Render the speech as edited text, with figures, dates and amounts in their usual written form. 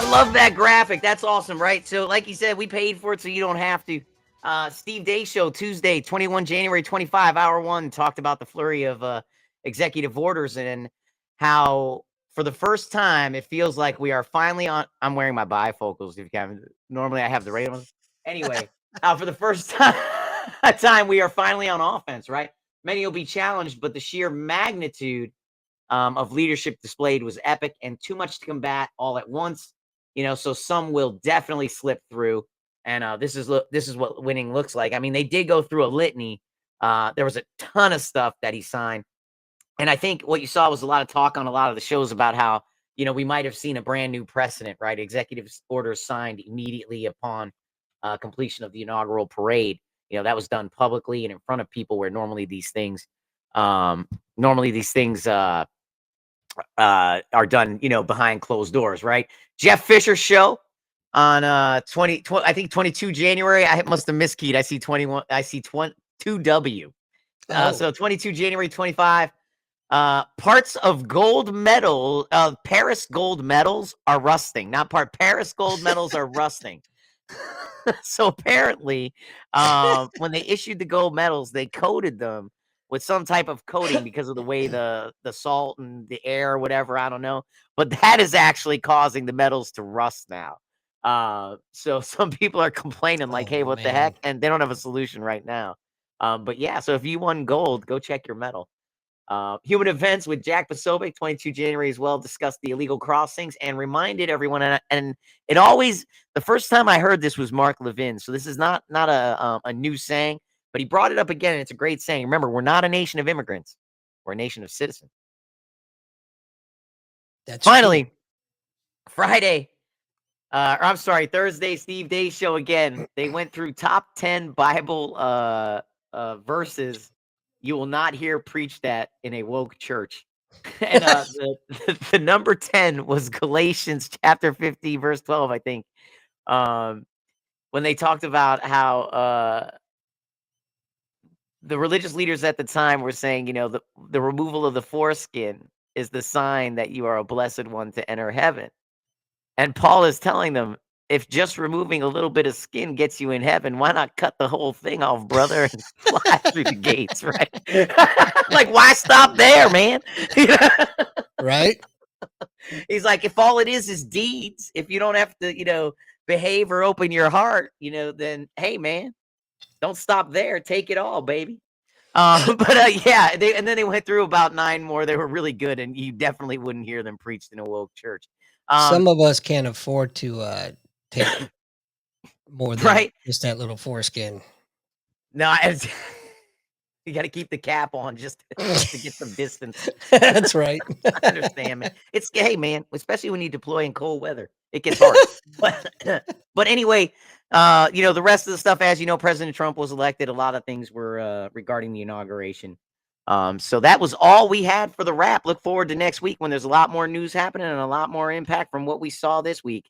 I love that graphic. That's awesome, right? So, like you said, we paid for it, so you don't have to. Steve Day Show, Tuesday, 21 January 25, hour one, talked about the flurry of executive orders and how, for the first time, it feels like we are finally on. I'm wearing my bifocals. If you haven't, normally I have the radio on. Anyway, for the first time, we are finally on offense, right? Many will be challenged, but the sheer magnitude of leadership displayed was epic and too much to combat all at once. So some will definitely slip through, and this is what winning looks like. I mean, they did go through a litany. There was a ton of stuff that he signed, and I think what you saw was a lot of talk on a lot of the shows about how we might have seen a brand new precedent, right? Executive orders signed immediately upon completion of the inaugural parade. That was done publicly and in front of people, where normally these things are done, behind closed doors, right? Jeff Fisher's show on 20, I think 22 January. I must have miskeyed. I see 21. I see 2W. So 22 January 25. Parts of gold medal, Paris gold medals are rusting. Not Paris gold medals are rusting. So apparently, when they issued the gold medals, they coated them with some type of coating because of the way the salt and the air or whatever, I don't know. But that is actually causing the medals to rust now. So some people are complaining like, hey, what the heck? And they don't have a solution right now. But yeah, so if you won gold, go check your medal. Human Events with Jack Posobiec, 22 January as well, discussed the illegal crossings and reminded everyone. And it always, the first time I heard this was Mark Levin. So this is not a new saying, but he brought it up again. And it's a great saying. Remember, we're not a nation of immigrants. We're a nation of citizens. That's finally true. Friday. I'm sorry, Thursday, Steve Day Show again. They went through top 10 Bible verses you will not hear preached at in a woke church. And the number 10 was Galatians chapter 50, verse 12, I think. When they talked about how the religious leaders at the time were saying, the removal of the foreskin is the sign that you are a blessed one to enter heaven. And Paul is telling them, if just removing a little bit of skin gets you in heaven, why not cut the whole thing off, brother, and fly through the gates, right? Like, why stop there, man? Right? He's like, if all it is deeds, if you don't have to, behave or open your heart, then hey, man, don't stop there. Take it all, baby. But yeah, and then they went through about 9 more. They were really good, and you definitely wouldn't hear them preached in a woke church. Some of us can't afford to take more than right? just that little foreskin. No, you got to keep the cap on just to get some distance. That's right. I understand, man. Hey, man, especially when you deploy in cold weather, it gets hard. But anyway, the rest of the stuff, as you know, President Trump was elected. A lot of things were regarding the inauguration. So that was all we had for the wrap. Look forward to next week when there's a lot more news happening and a lot more impact from what we saw this week.